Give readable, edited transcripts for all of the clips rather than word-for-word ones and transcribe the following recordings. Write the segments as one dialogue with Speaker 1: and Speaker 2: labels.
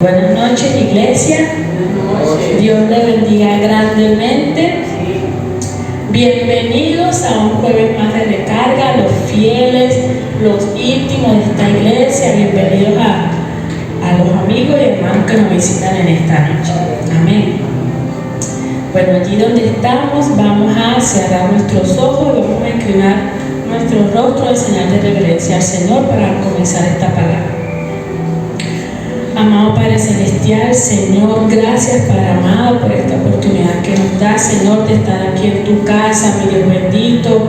Speaker 1: Buenas noches, iglesia. Dios le bendiga grandemente. Bienvenidos a un jueves más de recarga, los fieles, los íntimos de esta iglesia. Bienvenidos a los amigos y hermanos que nos visitan en esta noche. Amén. Bueno, allí donde estamos vamos a cerrar nuestros ojos y vamos a inclinar nuestro rostro en señal de reverencia al Señor para comenzar esta palabra. Amado Padre Celestial, Señor, gracias Padre amado por esta oportunidad que nos da, Señor, de estar aquí en tu casa, mi Dios bendito,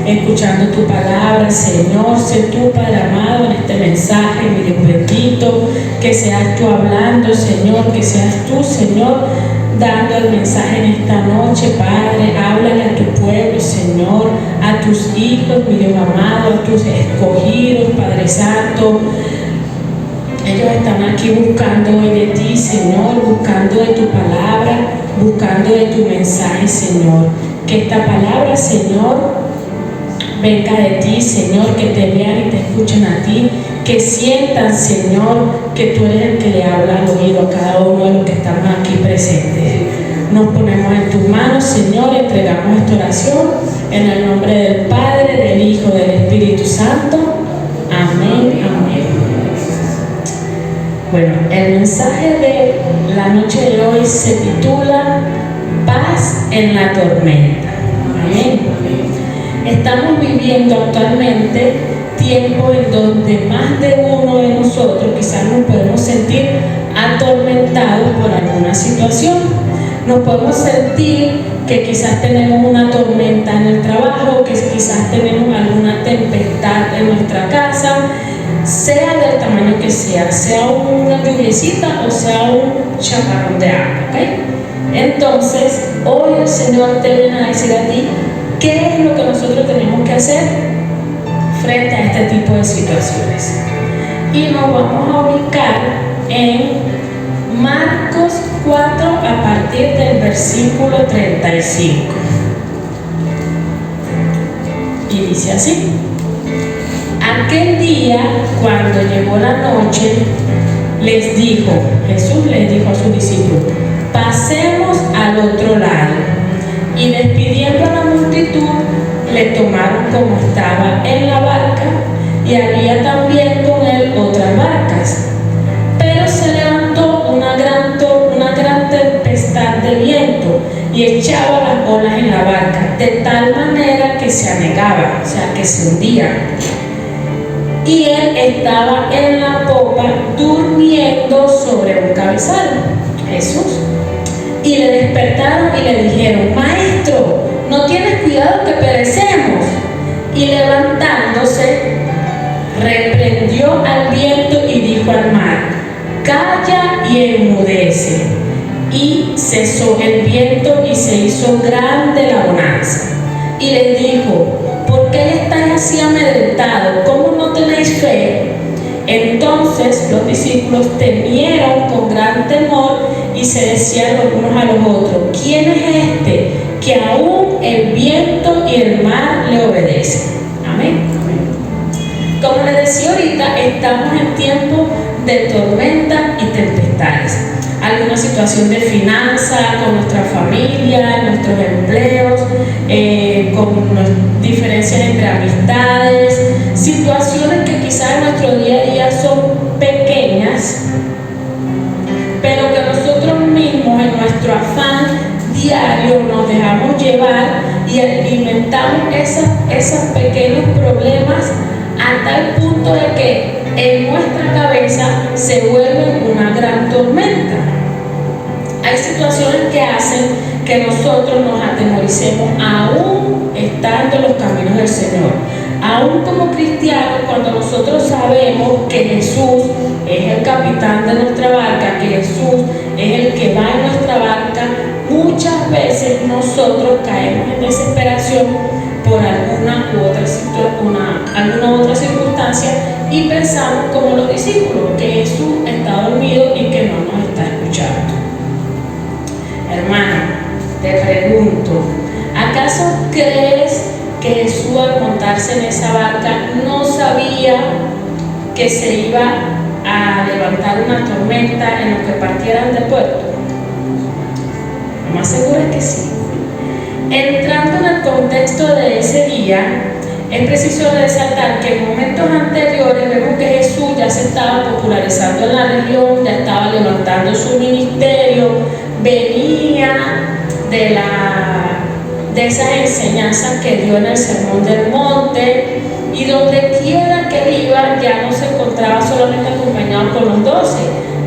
Speaker 1: escuchando tu palabra, Señor. Sé tú, Padre amado, en este mensaje, mi Dios bendito, que seas tú hablando, Señor, que seas tú, Señor, dando el mensaje en esta noche, Padre. Háblale a tu pueblo, Señor, a tus hijos, mi Dios amado, a tus escogidos, Padre Santo. Ellos están aquí buscando hoy de ti, Señor, buscando de tu palabra, buscando de tu mensaje, Señor. Que esta palabra, Señor, venga de ti, Señor, que te vean y te escuchen a ti, que sientan, Señor, que tú eres el que le habla al oído a cada uno de los que estamos aquí presentes. Nos ponemos en tus manos, Señor, entregamos esta oración en el nombre del Padre, del Hijo, del Espíritu Santo. Amén, amén. Bueno, el mensaje de la noche de hoy se titula Paz en la tormenta. Amén. Estamos viviendo actualmente tiempos en donde más de uno de nosotros quizás nos podemos sentir atormentados por alguna situación. Nos podemos sentir que quizás tenemos una tormenta en el trabajo, que quizás tenemos alguna tempestad en nuestra casa, sea del tamaño que sea una lluviecita o sea un chaparrón de agua, ¿okay? Entonces, hoy el Señor te viene a decir a ti qué es lo que nosotros tenemos que hacer frente a este tipo de situaciones. Y nos vamos a ubicar en Marcos 4 a partir del versículo 35. Y dice así: aquel día, cuando llegó la noche, Jesús les dijo a sus discípulos: pasemos al otro lado. Y despidiendo a la multitud, le tomaron como estaba en la barca, y había también con él otras barcas. Pero se levantó una gran tempestad de viento y echaba las olas en la barca, de tal manera que se anegaba, o sea, que se hundía. Y él estaba en la popa durmiendo sobre un cabezal, Jesús. Y le despertaron y le dijeron: Maestro, ¿no tienes cuidado que perecemos? Y levantándose, reprendió al viento y dijo al mar: calla y enmudece. Y cesó el viento y se hizo grande la bonanza. Y les dijo: ¿por qué estáis así amedrentados? ¿Cómo no tenéis fe? Entonces los discípulos temieron con gran temor y se decían los unos a los otros: ¿quién es este que aún el viento y el mar le obedecen? Amén. Como les decía ahorita, estamos en tiempos de tormentas y tempestades. Alguna situación de finanzas, con nuestra familia, nuestros empleos, con diferencias entre amistades, situaciones que quizás en nuestro día a día son pequeñas, pero que nosotros mismos en nuestro afán diario nos dejamos llevar y alimentamos esos pequeños problemas a tal punto de que en nuestra cabeza se vuelven una gran tormenta. Hay situaciones que hacen que nosotros nos atemoricemos aún estando en los caminos del Señor. Aún como cristianos, cuando nosotros sabemos que Jesús es el capitán de nuestra barca, que Jesús es el que va en nuestra barca, muchas veces nosotros caemos en desesperación por alguna u otra circunstancia y pensamos como los discípulos que Jesús está dormido y que no nos está escuchando. Hermano, te pregunto, ¿acaso crees que Jesús al montarse en esa barca no sabía que se iba a levantar levantar una tormenta en lo que partieran de puerto? Lo más seguro es que sí. Entrando en el contexto de ese día, es preciso resaltar que en momentos anteriores vemos que Jesús ya se estaba popularizando en la región, ya estaba levantando su ministerio, venía de esas enseñanzas que dio en el Sermón del Monte, y donde quiera que él iba ya no se encontraba solamente acompañado con los 12,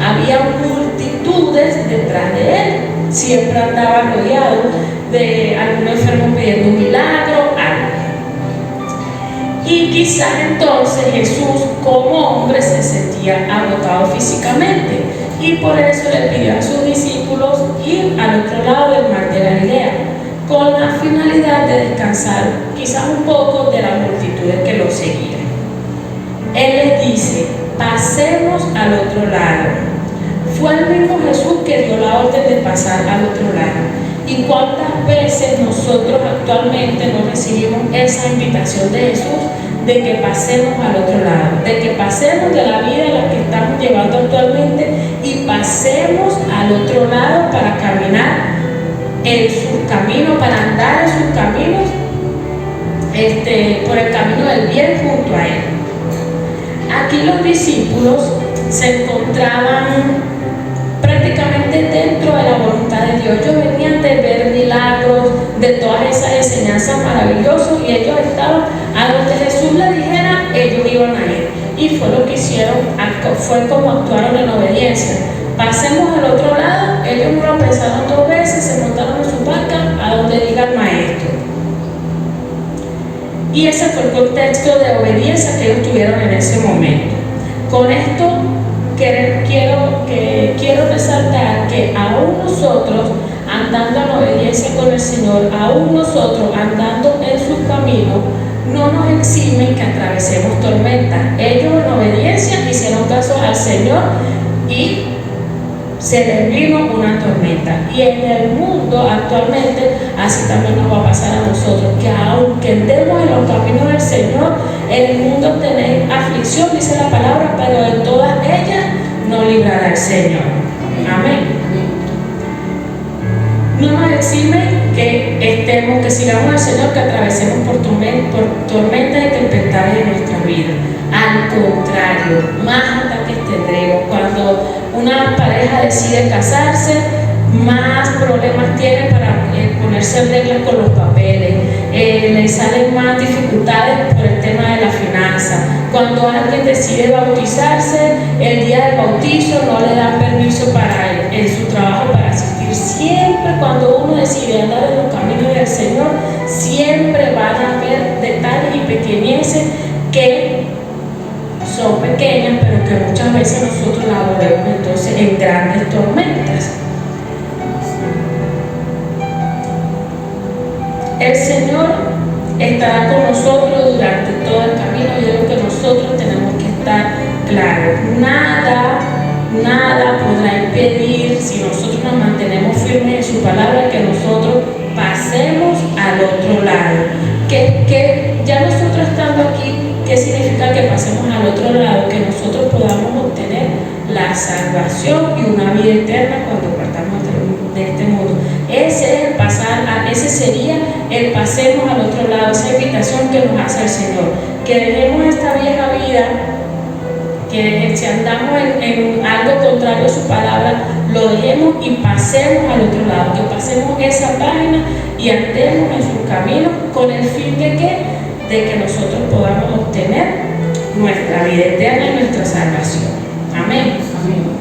Speaker 1: había multitudes detrás de él, siempre andaba rodeado de algún enfermo pidiendo un milagro, algo. Y quizás entonces Jesús como hombre se sentía agotado físicamente, y por eso le pidió a sus discípulos ir al otro lado del mar de Galilea, con la finalidad de descansar quizás un poco de las multitudes que lo seguían. Él les dice: pasemos al otro lado. Fue el mismo Jesús que dio la orden de pasar al otro lado. ¿Y cuántas veces nosotros actualmente no recibimos esa invitación de Jesús de que pasemos al otro lado, de que pasemos de la vida en la que estamos llevando actualmente y pasemos al otro lado para caminar en sus caminos, para andar en sus caminos, por el camino del bien junto a él? Aquí los discípulos se encontraban prácticamente dentro de la voluntad de Dios. Ellos venían de ver milagros, de todas esas enseñanzas maravillosas, y ellos estaban a donde Jesús les dijera, ellos iban a ir. Y fue lo que hicieron, fue como actuaron en obediencia. Pasemos al otro lado. Ellos no lo pensaron dos veces, se montaron en su barca a donde diga el maestro. Y ese fue el contexto de obediencia que ellos tuvieron en ese momento. Con esto quiero resaltar que aún nosotros, andando en obediencia con el Señor, aún nosotros andando en su camino, no nos eximen que atravesemos tormentas. Ellos en obediencia hicieron caso al Señor y se les vino una tormenta. Y en el mundo actualmente así también nos va a pasar a nosotros, que aunque andemos en los caminos del Señor, en el mundo tenéis aflicción, dice la palabra, pero de todas ellas nos librará el Señor. Amén. No nos exime que sigamos al Señor, que atravesemos por tormentas y tempestades en nuestra vida. Al contrario, más ataques tendremos. Cuando una pareja decide casarse, más problemas tiene para ponerse en reglas con los papeles, le salen más dificultades por el tema de la finanza. Cuando alguien decide bautizarse, el día del bautizo no le dan permiso en su trabajo para asistir. Siempre cuando uno decide andar en los caminos del Señor, siempre van a haber detalles y pequeñeces que son pequeñas, pero que muchas veces nosotros las volvemos entonces en grandes tormentas. El Señor estará con nosotros durante todo el camino, y es lo que nosotros tenemos que estar claros. Nada podrá impedir, si nosotros nos mantenemos firmes en su palabra, que nosotros pasemos al otro lado. Que ya nosotros estando aquí, ¿qué significa que pasemos al otro lado? Que nosotros podamos obtener la salvación y una vida eterna cuando partamos de este mundo. Ese sería el pasemos al otro lado, esa invitación que nos hace el Señor. Que dejemos esta vieja vida, que si andamos en algo contrario a su palabra, lo dejemos y pasemos al otro lado, que pasemos esa página y andemos en sus caminos, con el fin de que nosotros podamos obtener nuestra vida eterna y nuestra salvación. Amén. Amén.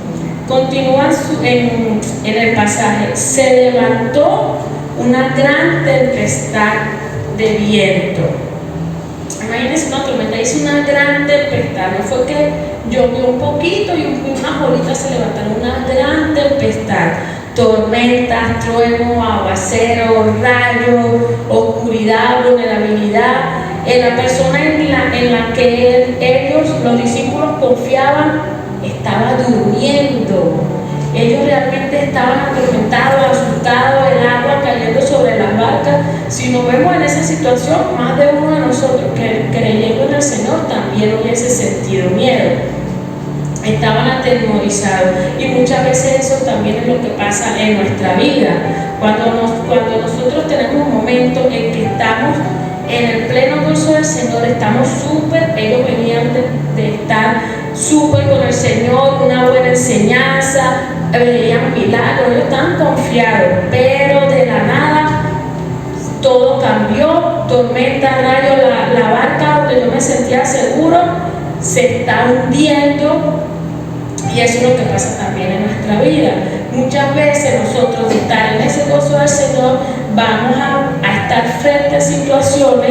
Speaker 1: Continúa en el pasaje: se levantó una gran tempestad de viento. Imagínense una tormenta, dice una gran tempestad, no fue que llovió un poquito y unas bolitas se levantaron, una gran tempestad, tormentas, truenos, aguaceros, rayos, oscuridad, vulnerabilidad. En la persona en la que ellos, los discípulos, confiaban, estaba durmiendo. Ellos realmente estaban atormentados, asustados, el agua cayendo sobre las barcas. Si nos vemos en esa situación, más de uno de nosotros que creyendo en el Señor también hubiese sentido miedo. estaban atemorizados. Y muchas veces eso también es lo que pasa en nuestra vida. Cuando nosotros tenemos un momento en que estamos en el pleno gozo del Señor, estamos súper, ellos venían de estar súper con el Señor, una buena enseñanza, veían milagros, ellos estaban confiados, pero de la nada todo cambió, tormenta, rayo, la barca donde yo me sentía seguro se está hundiendo. Y eso es lo que pasa también en nuestra vida. Muchas veces nosotros, de estar en ese gozo del Señor, vamos a estar frente a situaciones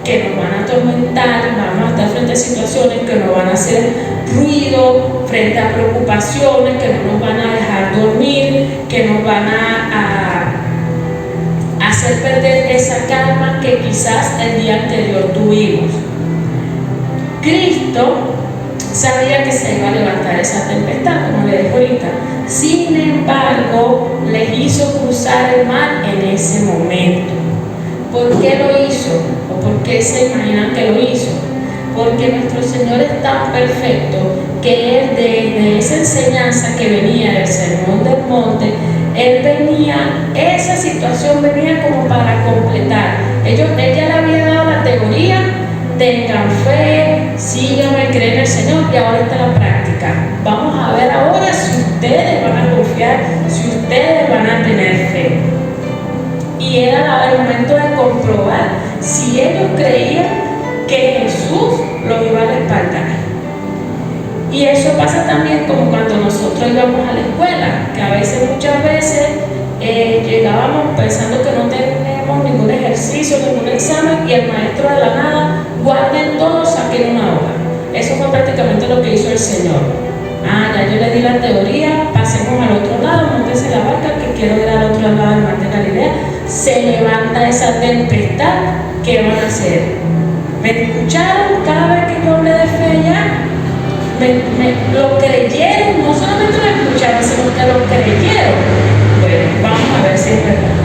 Speaker 1: que nos van a atormentar, vamos a estar frente a situaciones que nos van a hacer ruido, frente a preocupaciones que no nos van a dejar dormir, que nos van a hacer perder esa calma que quizás el día anterior tuvimos. Cristo sabía que se iba a levantar esa tempestad, como le dijo ahorita. Sin embargo, les hizo cruzar el mar en ese momento. ¿Por qué lo hizo? ¿O por qué se imaginan que lo hizo? Porque nuestro Señor es tan perfecto que Él, de esa enseñanza que venía del Sermón del Monte, esa situación venía como para completar. Él ya le había dado la teoría: tengan fe, síganme, creen en el Señor, y ahora está la práctica. Vamos a ver ahora si ustedes van a confiar, si ustedes van a tener fe. Y era el momento de comprobar si ellos creían que Jesús los iba a respaldar. Y eso pasa también como cuando nosotros íbamos a la escuela, que a veces, muchas veces, llegábamos pensando que no tenemos ningún ejercicio, ningún examen, y el maestro de la nada: guarden todo, saquen una hoja. Eso fue prácticamente lo que hizo el Señor. Ya yo le di la teoría, pasemos al otro lado, móntense la barca que quiero ir al otro lado del mar de Galilea. Se levanta esa tempestad, ¿qué van a hacer? ¿Me escucharon cada vez que yo hablé de fe allá? Lo creyeron, no solamente lo escucharon, sino que lo creyeron. Bueno, vamos a ver si es verdad.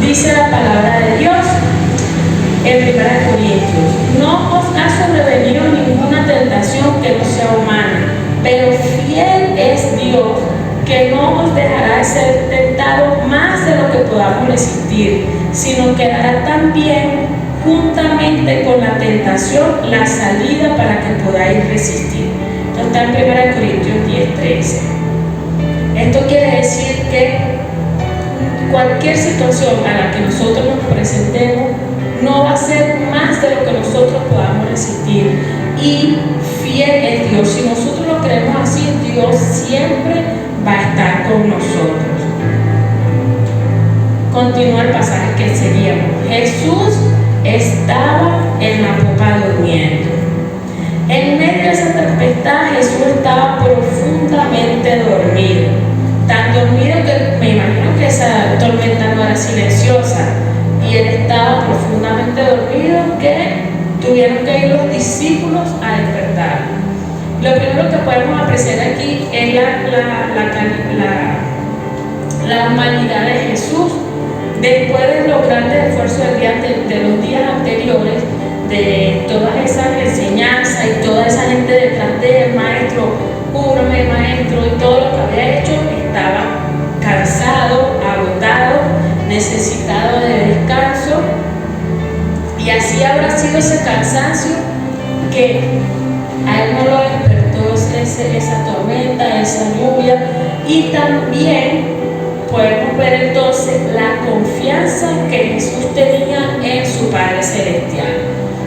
Speaker 1: Dice la palabra de Dios en 1 Corintios: no os ha sobrevenido ninguna tentación que no sea humana, pero fiel es Dios, que no os dejará ser tentado más de lo que podamos resistir, sino que dará también juntamente con la tentación la salida para que podáis resistir. Esto está en 1 Corintios 10:13. Esto quiere decir que cualquier situación a la que nosotros nos presentemos no va a ser más de lo que nosotros podamos resistir. Y fiel es Dios. Si nosotros lo creemos así, Dios siempre va a estar con nosotros. Continúa el pasaje que seguíamos. Jesús estaba en la popa durmiendo. En medio de esa tempestad, Jesús estaba profundamente dormido. Tan dormido que me imagino que esa tormenta no era silenciosa. Y él estaba profundamente dormido, que tuvieron que ir los discípulos a despertar. Lo primero que podemos apreciar aquí es la humanidad de Jesús. Después de los grandes esfuerzos de los días anteriores, de todas esas enseñanzas y toda esa gente detrás del maestro, cúbrame maestro, y todo lo que había hecho, estaba cansado, agotado, necesitado de descanso. Y así habrá sido ese cansancio que a él no lo despertó esa tormenta, esa lluvia. Y también podemos ver entonces la confianza que Jesús tenía en su Padre Celestial.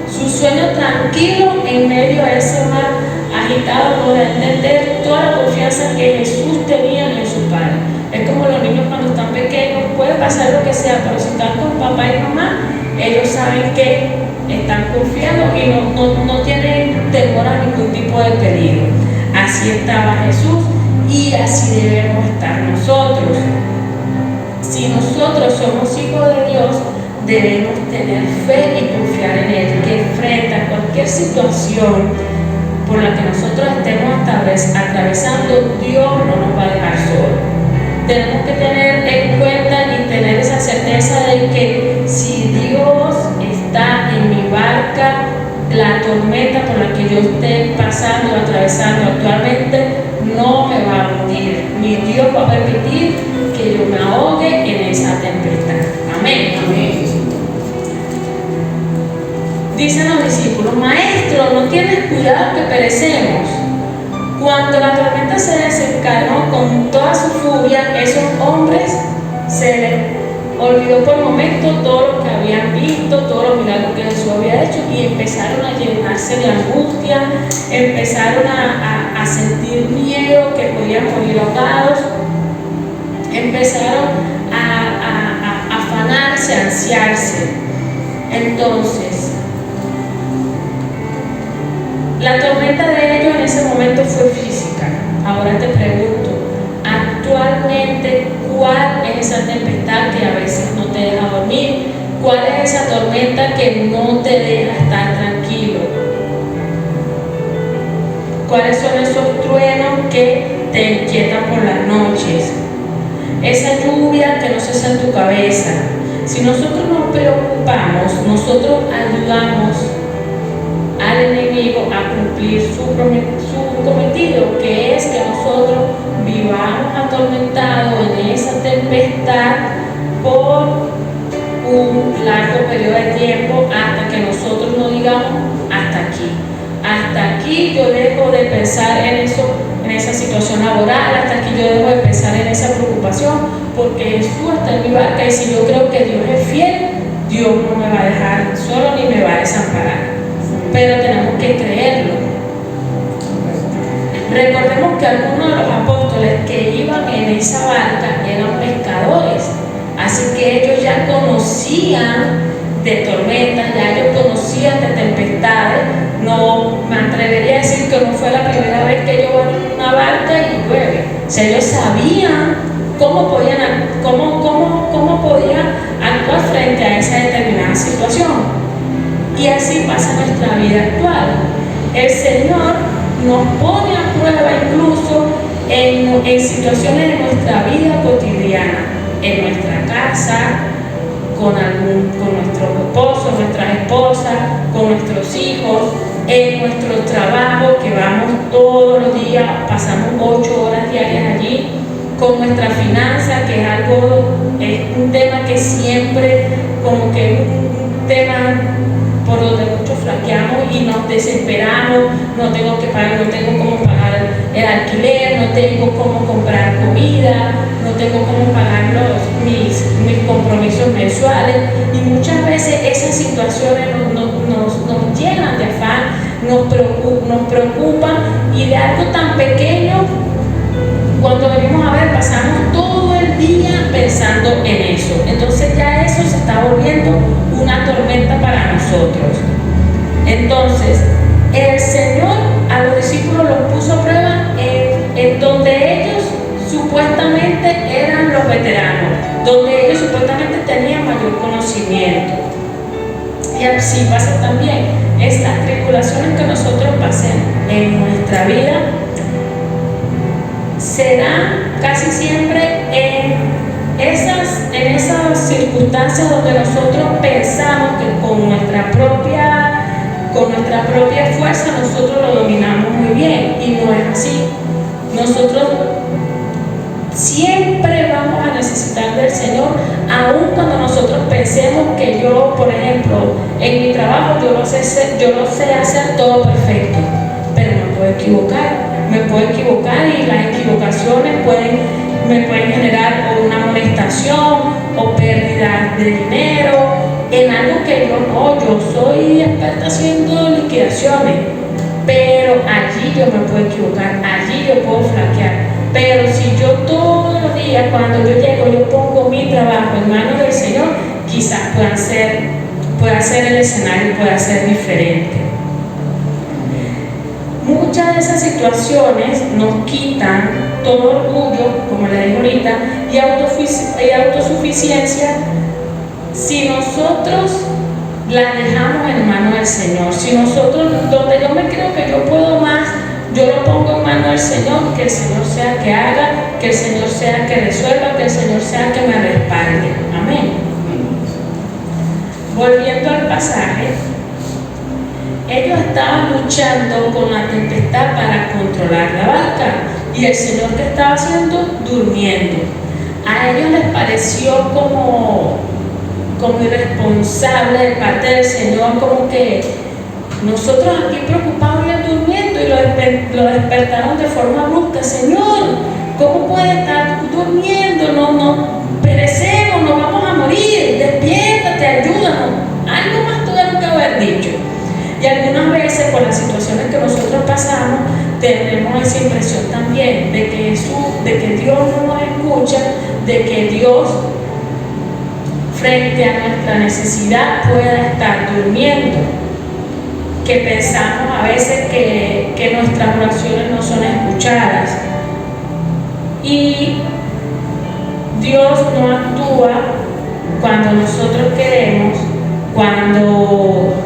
Speaker 1: Su sueño tranquilo en medio de ese mar agitado nos da a entender toda la confianza que Jesús tenía en su Padre. Es como los niños cuando están pequeños, puede pasar lo que sea, pero si están con papá y mamá, ellos saben que están confiando y no tienen temor a ningún tipo de peligro. Así estaba Jesús y así debemos estar nosotros. Si nosotros somos hijos de Dios, debemos tener fe y confiar en Él, que frente a cualquier situación por la que nosotros estemos atravesando, Dios no nos va a dejar solos. Tenemos que tener en cuenta y tener esa certeza de que si Dios está en mi barca, la tormenta por la que yo esté pasando, atravesando actualmente, yo me ahogue en esa tempestad. Amén.
Speaker 2: Amén.
Speaker 1: Dicen los discípulos: Maestro, ¿no tienes cuidado que perecemos? Cuando la tormenta se desencadenó con toda su furia, esos hombres se les olvidó por momento todo lo que habían visto, todos los milagros que Jesús había hecho, y empezaron a llenarse de angustia, empezaron a sentir miedo, que podían morir ahogados, empezaron a afanarse, a ansiarse. Entonces, la tormenta de ellos en ese momento fue física. Ahora te pregunto, actualmente, ¿cuál es esa tempestad que a veces no te deja dormir? ¿Cuál es esa tormenta que no te deja estar tranquilo? ¿Cuáles son esos truenos que te inquietan por las noches? Esa lluvia que no cesa en tu cabeza. Si nosotros nos preocupamos, nosotros ayudamos al enemigo a cumplir su cometido, que es que nosotros vivamos atormentados en esa tempestad por un largo periodo de tiempo, hasta que nosotros no digamos hasta aquí yo dejo de pensar en eso, en esa situación laboral, hasta aquí yo dejo de pensar en esa preocupación, porque Jesús está en mi barca, y si yo creo que Dios es fiel, Dios no me va a dejar solo ni me va a desamparar. Pero tenemos que creerlo. Recordemos que algunos de los apóstoles que iban en esa barca eran pescadores, así que ellos ya conocían de tormentas, ya ellos conocían de tempestades. No me atrevería a decir que no fue la primera vez que ellos van en una barca y llueve. O sea, ellos sabían cómo podían actuar frente a esa determinada situación. Y así pasa nuestra vida actual. El Señor nos pone a prueba incluso en situaciones de nuestra vida cotidiana, en nuestra casa, con nuestros esposos, nuestras esposas, con nuestros hijos, en nuestro trabajo, que vamos todos los días, pasamos 8 horas diarias allí, con nuestra finanza, que es un tema que siempre, como que un tema por donde muchos flaqueamos y nos desesperamos. No tengo que pagar, no tengo cómo pagar el alquiler, no tengo cómo comprar comida, no tengo cómo pagar mis compromisos mensuales, y muchas veces esas situaciones nos llenan de afán, nos preocupan, y de algo tan pequeño, cuando venimos a ver, pasamos todo el día pensando en eso. Entonces ya eso se está volviendo una tormenta para nosotros. Entonces, el Señor a los discípulos los puso a prueba en donde ellos supuestamente eran los veteranos, donde ellos supuestamente tenían mayor conocimiento. Y así pasa también. Estas tribulaciones que nosotros pasemos en nuestra vida serán casi siempre en esas circunstancias donde nosotros pensamos que con nuestra propia fuerza nosotros lo dominamos muy bien, y no es así. Nosotros siempre vamos a necesitar del Señor, aun cuando nosotros pensemos que yo, por ejemplo, en mi trabajo yo lo sé hacer todo perfecto, pero me puedo equivocar, y las equivocaciones me pueden generar o una molestación o pérdida de dinero en algo que yo soy experta haciendo liquidaciones, pero allí yo me puedo equivocar, allí yo puedo flaquear. Pero si yo todos los días, cuando yo llego, yo pongo mi trabajo en manos del Señor, quizás pueda ser el escenario, pueda ser diferente. Muchas de esas situaciones nos quitan todo orgullo, como le dije ahorita, y autosuficiencia, si nosotros las dejamos en manos del Señor. Si nosotros, donde yo me creo que yo puedo más, yo lo pongo en manos del Señor, que el Señor sea que haga, que el Señor sea que resuelva, que el Señor sea que me respalde. Amén. Volviendo al pasaje, ellos estaban luchando con la tempestad para controlar la barca, y el Señor, ¿qué estaba haciendo? Durmiendo. A ellos les pareció como irresponsable de parte del Señor, como que nosotros aquí preocupados y él durmiendo, y lo despertaron de forma brusca. Señor, ¿cómo puede estar durmiendo? No perecemos, nos vamos a morir, despiértate, ayúdanos. Algo más tuvieron que haber dicho. Y algunas veces, por las situaciones que nosotros pasamos, tenemos esa impresión también de que Dios no nos escucha, de que Dios, frente a nuestra necesidad, pueda estar durmiendo, que pensamos a veces que nuestras oraciones no son escuchadas, y Dios no actúa cuando nosotros queremos, cuando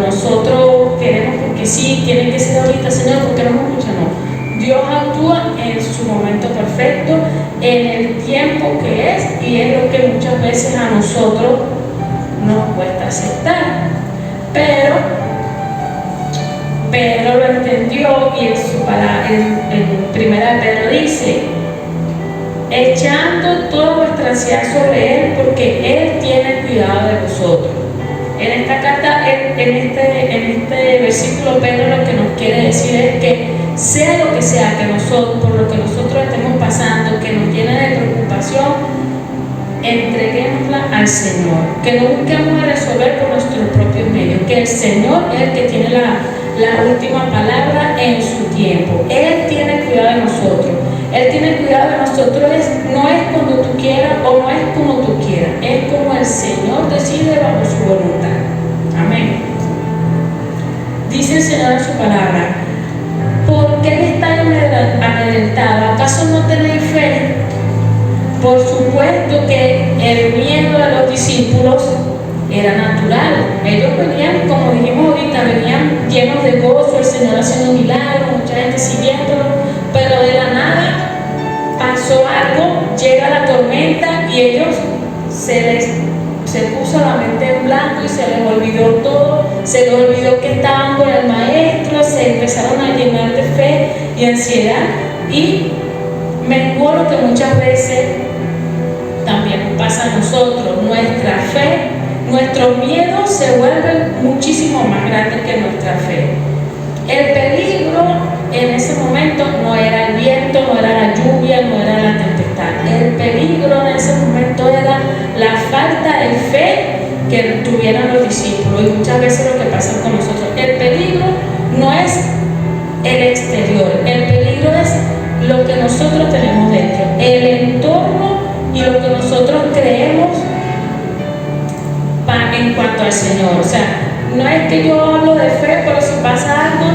Speaker 1: nosotros queremos, porque sí, tiene que ser ahorita, Señor, porque no me escucha. No, Dios actúa en su momento perfecto, en el tiempo que es, y es lo que muchas veces a nosotros nos cuesta aceptar. Pedro lo entendió, y en su palabra, en primera de Pedro dice: echando toda vuestra ansiedad sobre Él, porque Él tiene cuidado de vosotros. En esta carta, en este versículo, Pedro lo que nos quiere decir es que sea lo que sea que nosotros, por lo que nosotros estemos pasando, que nos llene de preocupación, entreguémosla al Señor, que no busquemos resolver por nuestros propios medios, que el Señor es el que tiene la última palabra en su tiempo. Él tiene cuidado de nosotros. Él tiene cuidado de nosotros, no es cuando tú quieras o no es como tú quieras, es como el Señor decide bajo su voluntad. Amén. Dice el Señor en su palabra: ¿por qué estáis amedrentados? ¿Acaso no tenéis fe? Por supuesto que el miedo de los discípulos era natural. Ellos venían, como dijimos ahorita, venían llenos de gozo, el Señor haciendo milagros, mucha gente siguiéndolo, pero de la nada pasó algo, llega la tormenta y ellos se puso la mente en blanco y se les olvidó todo, se les olvidó que estaban con el Maestro, se empezaron a llenar de fe y ansiedad, y menguó lo que muchas veces también nos pasa a nosotros. Nuestra fe, nuestros miedos se vuelven muchísimo más grandes que nuestra fe. El peligro en ese momento no era el viento, no era la lluvia, no era la tempestad. El peligro en ese momento era la falta de fe que tuvieran los discípulos, y muchas veces lo que pasa con nosotros. El peligro no es el exterior, el peligro es lo que nosotros tenemos dentro, el entorno y lo que nosotros creemos en cuanto al Señor. O sea, no es que yo hablo de fe, pero si pasa algo,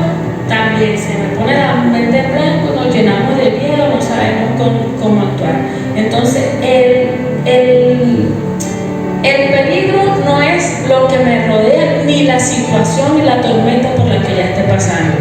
Speaker 1: también se me pone la mente en blanco, nos llenamos de miedo, no sabemos cómo actuar. Entonces, el peligro no es lo que me rodea, ni la situación ni la tormenta por la que ya esté pasando.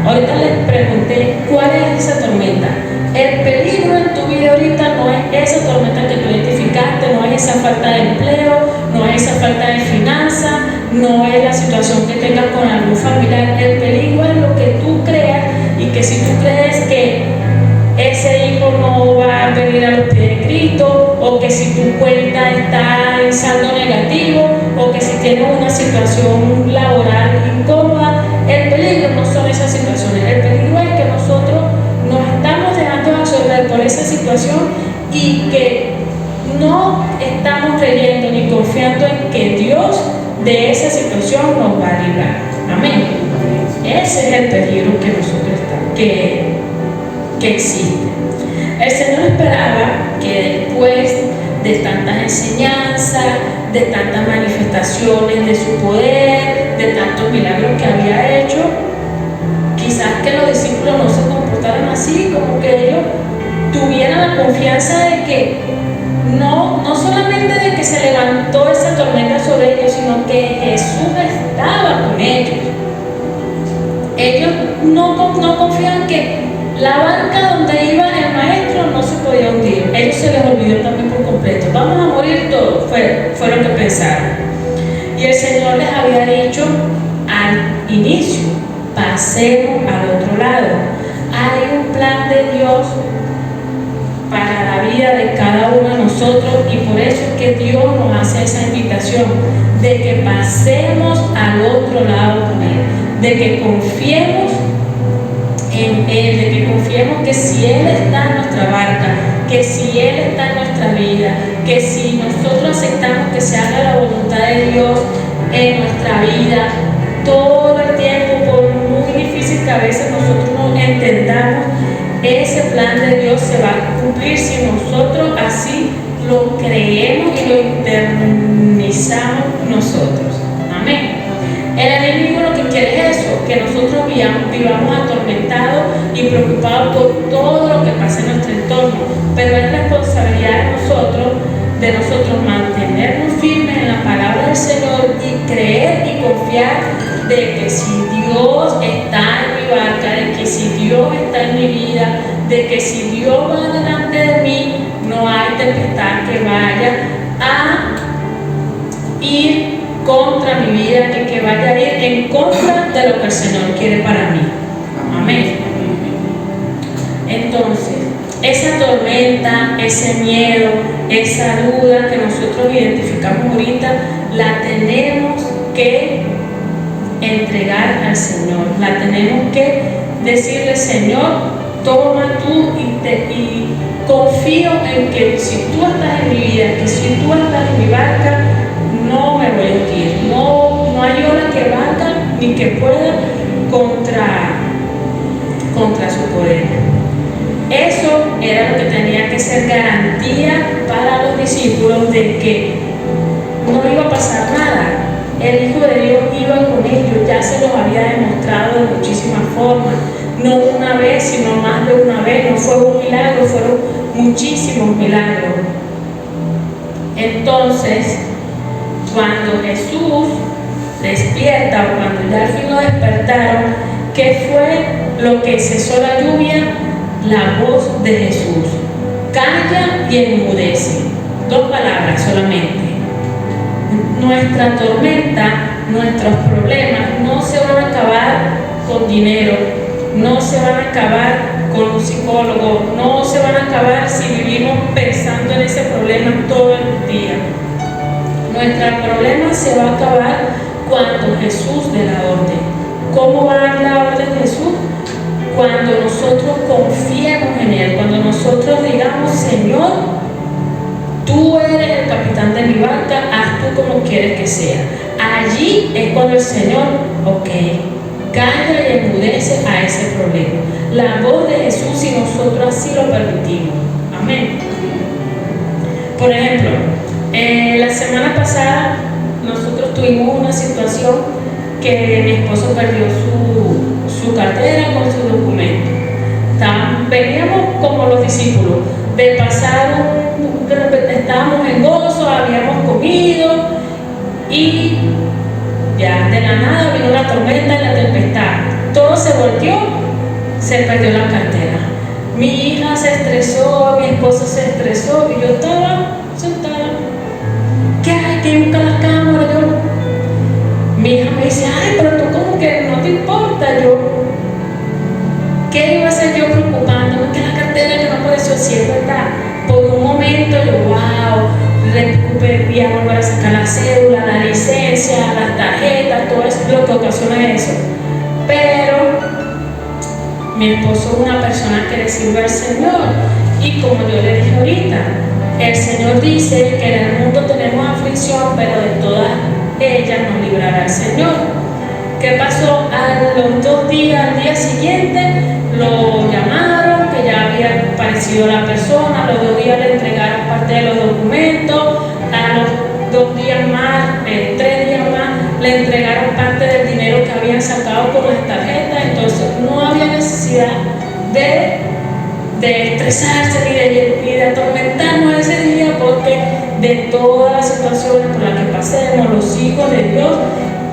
Speaker 1: Ahorita les pregunté, ¿cuál es esa tormenta? El peligro en tu vida ahorita no es esa tormenta que tú identificaste, no es esa falta de empleo, no es esa falta de finanzas, no es la situación que tengas con algún familiar. El peligro es lo que tú creas, y que si tú crees que ese hijo no va a venir a los pies de Cristo, o que si tu cuenta está en saldo negativo, o que si tienes una situación laboral incómoda, el peligro no son esas situaciones. El peligro es que nosotros nos estamos dejando absorber por esa situación y que no estamos creyendo ni confiando en que Dios de esa situación nos va a librar. Amén. Ese es el peligro que nosotros estamos, que existe. El Señor esperaba que después de tantas enseñanzas, de tantas manifestaciones de su poder, de tantos milagros que había hecho, quizás que los discípulos no se comportaran así, como que ellos tuvieran la confianza de que no solamente de que se levantó esa tormenta sobre ellos, sino que Jesús estaba con ellos. Ellos no confían que la barca donde iba el Maestro no se podía hundir. Ellos se les olvidó también por completo. Vamos a morir todos, fue lo que pensaron. Y el Señor les había dicho al inicio: pasemos al otro lado. Hay un plan de Dios para la vida de cada uno de nosotros. nosotros, y por eso es que Dios nos hace esa invitación de que pasemos al otro lado con Él, de que confiemos en Él, de que confiemos que si Él está en nuestra barca, que si Él está en nuestra vida, que si nosotros aceptamos que se haga la voluntad de Dios en nuestra vida todo el tiempo, por muy difícil que a veces nosotros no entendamos, ese plan de Dios se va a cumplir si nosotros así lo creemos y lo internalizamos nosotros. Amén. El enemigo lo que quiere es eso, que nosotros vivamos atormentados y preocupados por todo lo que pasa en nuestro entorno, pero es responsabilidad de nosotros mantenernos firmes en la palabra del Señor y creer y confiar de que si Dios está en mi barca, de que si Dios está en mi vida, de que si Dios va delante de mí, no hay tempestad que vaya a ir contra mi vida, que vaya a ir en contra de lo que el Señor quiere para mí. Amén. Entonces, esa tormenta, ese miedo, esa duda que nosotros identificamos ahorita, la tenemos que entregar al Señor. La tenemos que decirle: Señor, toma tú, y confío en que si tú estás en mi vida, que si tú estás en mi barca, no me voy a hundir. No hay ola que valga ni que pueda contra su poder. Eso era lo que tenía que ser garantía para los discípulos de que no iba a pasar nada. El Hijo de Dios iba con ellos, ya se los había demostrado de muchísimas formas, no una vez, sino más de una vez. No fue un milagro, fueron muchísimos milagros. Entonces, cuando Jesús despierta, o cuando ya al fin lo despertaron, ¿qué fue lo que cesó la lluvia? La voz de Jesús: calla y enmudece. 2 palabras solamente. Nuestra tormenta, nuestros problemas no se van a acabar con dinero, no se van a acabar con un psicólogo, no se van a acabar si vivimos pensando en ese problema todo el día. Nuestro problema se va a acabar cuando Jesús dé la orden. ¿Cómo va a dar la orden de Jesús? Cuando nosotros confiemos en Él, cuando nosotros digamos: Señor, tú eres el capitán de mi barca, haz tú como quieres que sea. Allí es cuando el Señor, calla y enmudece a ese problema. La voz de Jesús, si nosotros así lo permitimos. Amén. Por ejemplo, la semana pasada nosotros tuvimos una situación que mi esposo perdió su cartera con su documento. Veníamos como los discípulos, de pasar estábamos en gozo, habíamos comido, y ya de la nada vino la tormenta y la tempestad. Todo se volteó, se perdió la cartera. Mi hija se estresó, mi esposo se estresó, y yo estaba sentada. ¿Qué hay? Que buscar las cámaras. Mi hija me dice: ay, pero tú como que no te importa. Yo, ¿qué iba a hacer yo preocupándome? Que la cartera que no apareció, si es verdad. Por un momento yo, wow, voy a volver a sacar la cédula, la licencia, las tarjetas, todo eso, lo que ocasiona eso. Pero mi esposo es una persona que le sirve al Señor, y como yo le dije ahorita, el Señor dice que en el mundo tenemos aflicción, pero de todas ellas nos librará el Señor. ¿Qué pasó? A los 2 días, al día siguiente, lo llamaron, que ya había aparecido la persona. A los 2 días le entregaron parte de los documentos. A los 2 días más, 3 días más, le entregaron parte del dinero que habían sacado por las tarjetas. Entonces no había necesidad de estresarse ni de atormentarnos ese día, porque de todas las situaciones por las que pasemos los hijos de Dios,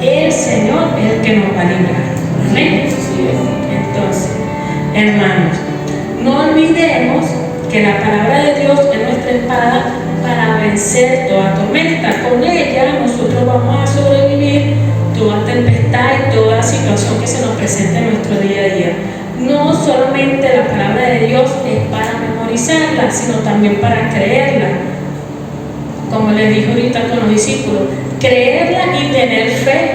Speaker 1: el Señor es el que nos va a librar. Amén. Entonces, hermanos, no olvidemos que la palabra de Dios es nuestra espada para vencer toda tormenta. Con ella nosotros vamos a sobrevivir toda tempestad y toda situación que se nos presente en nuestro día a día. No solamente la palabra de Dios es para memorizarla, sino también para creerla. como les dijo ahorita con los discípulos, creerla y tener fe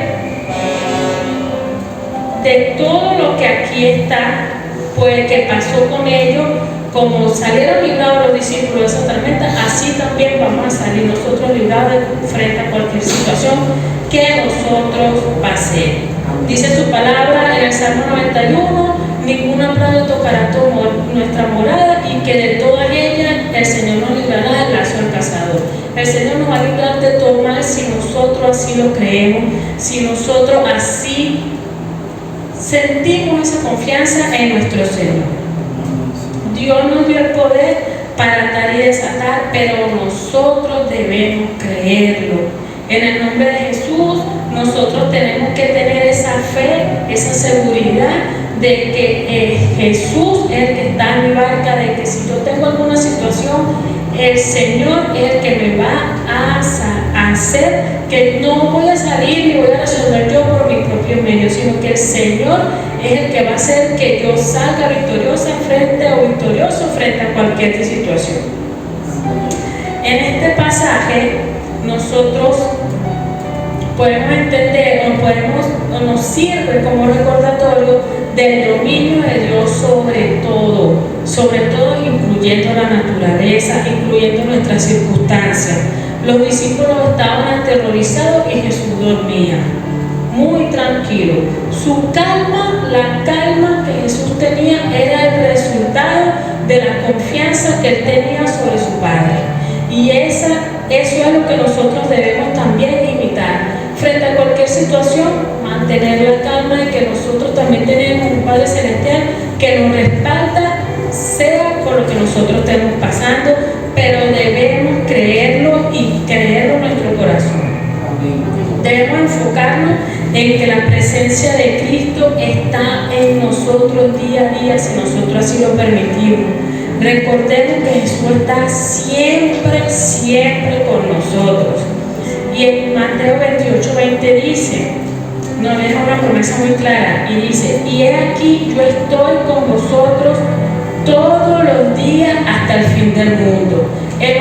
Speaker 1: de todo lo que aquí está, pues que pasó con ellos. Como salieron librados los discípulos de esa tormenta, así también vamos a salir nosotros librados frente a cualquier situación que nosotros pasemos. Dice su palabra en el Salmo 91, ninguna plaga tocará nuestra morada, y que de todas ellas el Señor nos librará del lazo del cazador. El Señor nos va a librar de todo mal si nosotros así lo creemos, si nosotros así sentimos esa confianza en nuestro Señor. Dios nos dio el poder para atar y desatar, pero nosotros debemos creerlo. En el nombre de Jesús, nosotros tenemos que tener esa fe, esa seguridad de que Jesús es el que está en mi barca, de que si yo tengo alguna situación, el Señor es el que me va a hacer que no voy a salir ni voy a resolver yo por mis propios medios, sino que el Señor es el que va a hacer que yo salga victorioso frente a cualquier situación. En este pasaje nosotros podemos entender o nos sirve como recordatorio del dominio de Dios sobre todo incluyendo la naturaleza, incluyendo nuestras circunstancias. Los discípulos estaban aterrorizados y Jesús dormía muy tranquilo. Su calma, la calma que Jesús tenía, era el resultado de la confianza que él tenía sobre su Padre. Y eso es lo que nosotros debemos también imitar. Frente a cualquier situación, mantener la calma, y que nosotros también tenemos un Padre Celestial que nos respalda, sea por lo que nosotros estemos pasando, pero debemos creerlo y creerlo en nuestro corazón. Debemos enfocarnos en que la presencia de Cristo está en nosotros día a día, si nosotros así lo permitimos. Recordemos que Jesús está siempre con nosotros. Y en Mateo 28:20 dice, nos deja una promesa muy clara, y dice: y he aquí, yo estoy con vosotros todos los días hasta el fin del mundo. Él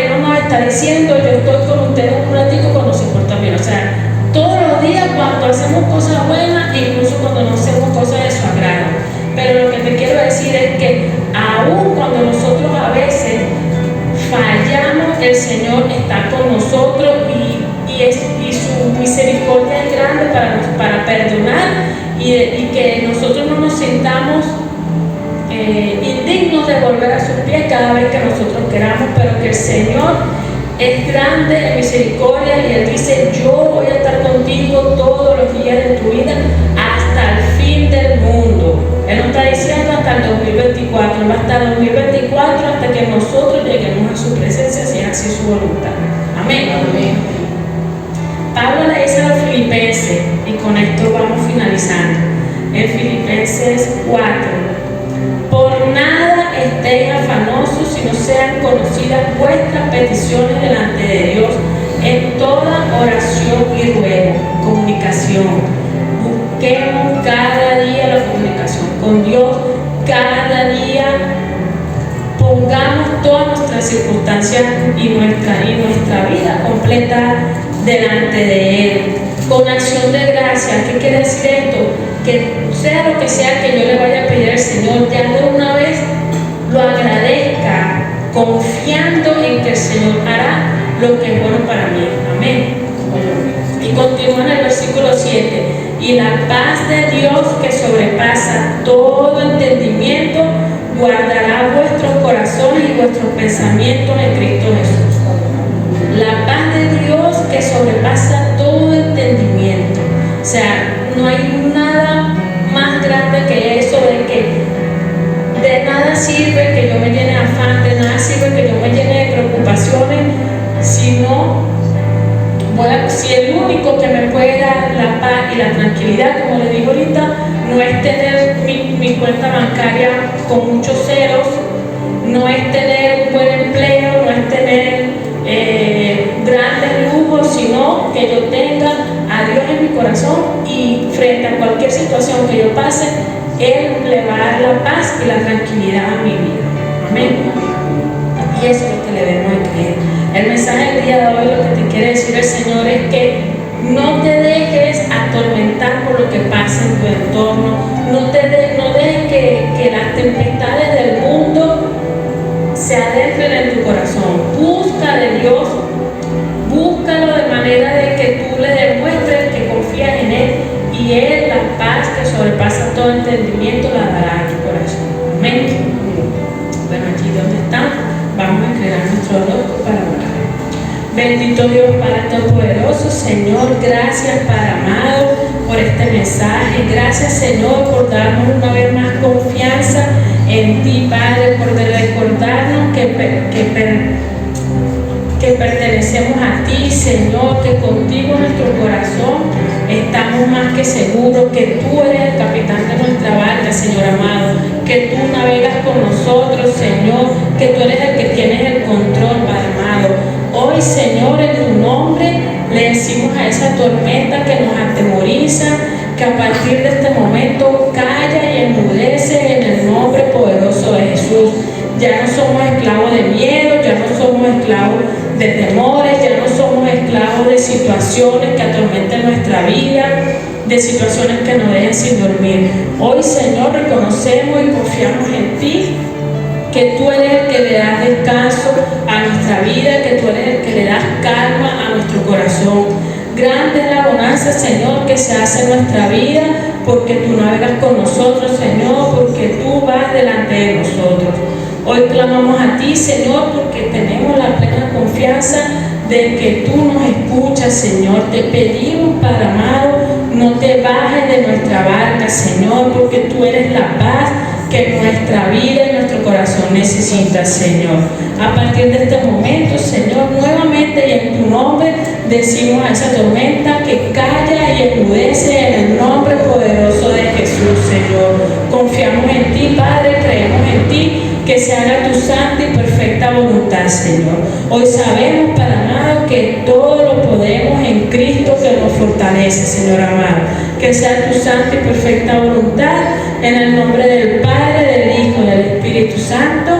Speaker 1: no nos está diciendo, yo estoy con ustedes un ratito cuando se portan bien. O sea, todos los días, cuando hacemos cosas buenas, incluso cuando no hacemos cosas de su agrado. Pero lo que te quiero decir es que aún cuando nosotros a veces fallamos, el Señor está con nosotros, y su misericordia es grande para perdonar, y que nosotros no nos sintamos indignos de volver a sus pies cada vez que nosotros queramos, pero que el Señor es grande en misericordia, y Él dice: yo voy a estar contigo todos los días de tu vida hasta el fin del mundo. Él no está diciendo hasta el 2024, va hasta el 2024, hasta que nosotros lleguemos a su presencia, si es así su voluntad. Amén. Amén. Pablo le dice a los filipenses, y con esto vamos finalizando, en Filipenses 4: por nada estéis afanosos, si no sean conocidas vuestras peticiones delante de Dios en toda oración y ruego. Comunicación. Busquemos cada día la comunicación con Dios, cada día pongamos todas nuestras circunstancias y nuestra vida completa delante de Él, con acción de gracia. ¿Qué quiere decir esto? Que sea lo que sea que yo le vaya a pedir al Señor, ya de una vez lo agradezca, confiando en que el Señor hará lo que es bueno para mí. Amén. Y continúa en el versículo 7: y la paz de Dios, que sobrepasa todo entendimiento, guardará vuestros corazones y vuestros pensamientos en Cristo Jesús. La paz de Dios que sobrepasa todo entendimiento. O sea, no hay nada más grande que eso, de que de nada sirve que yo me llene de afán, de nada sirve que yo me llene de preocupaciones, si el único que me puede dar la paz y la tranquilidad, como le digo ahorita, no es tener mi cuenta bancaria con muchos ceros, no es tener un buen empleo, no es tener grandes lujos, sino que yo tenga a Dios en mi corazón, y frente a cualquier situación que yo pase, Él le va a dar la paz y la tranquilidad a mi vida. Amén. Y eso es lo que le debemos de creer. El mensaje del día día de hoy lo que te quiere decir el Señor es que no te dejes atormentar por lo que pasa en tu entorno, no dejes que las tempestades del mundo se adentren en tu corazón. Busca de Dios, búscalo de manera de que tú le demuestres que confías en Él, y Él, la paz que sobrepasa todo entendimiento, la dará a tu corazón. Amén. Bueno, aquí donde estamos, vamos a inclinar nuestro rostro para orar. Bendito Dios, Padre Todopoderoso, Señor, gracias, Padre amado, por este mensaje. Gracias, Señor, por darnos una vez más confianza en ti, Padre, por recordarnos que pertenecemos a ti, Señor, que contigo en nuestro corazón estamos más que seguros, que tú eres el capitán de nuestra barca, Señor amado, que tú navegas con nosotros, Señor, que tú eres el que tienes el control, Padre amado. Hoy, Señor, en tu nombre le decimos a esa tormenta que nos atemoriza, que a partir de este momento calla y enmudece en el nombre poderoso de Jesús. Ya no somos esclavos de miedo, ya no somos esclavos de temores, ya no somos esclavos de situaciones que atormenten nuestra vida, de situaciones que nos dejen sin dormir. Hoy, Señor, reconocemos y confiamos en ti, que tú eres el que le das descanso a nuestra vida, que tú eres el que le das calma a nuestro corazón. Grande es la bonanza, Señor, que se hace en nuestra vida, porque tú navegas con nosotros, Señor, porque tú vas delante de nosotros. Hoy clamamos a ti, Señor, porque tenemos la plena confianza de que tú nos escuchas, Señor. Te pedimos, Padre amado, no te bajes de nuestra barca, Señor, porque tú eres la paz que nuestra vida y nuestro corazón necesita, Señor. A partir de este momento, Señor, nuevamente y en tu nombre decimos a esa tormenta que calla y enmudece en el nombre poderoso de Jesús, Señor. Confiamos en ti, Padre, creemos en ti, que se haga tu santa y perfecta voluntad, Señor. Hoy sabemos, Padre amado, que todo lo podemos en Cristo que nos fortalece, Señor amado. Que sea tu santa y perfecta voluntad, en el nombre del Padre, del Hijo y del Espíritu Santo.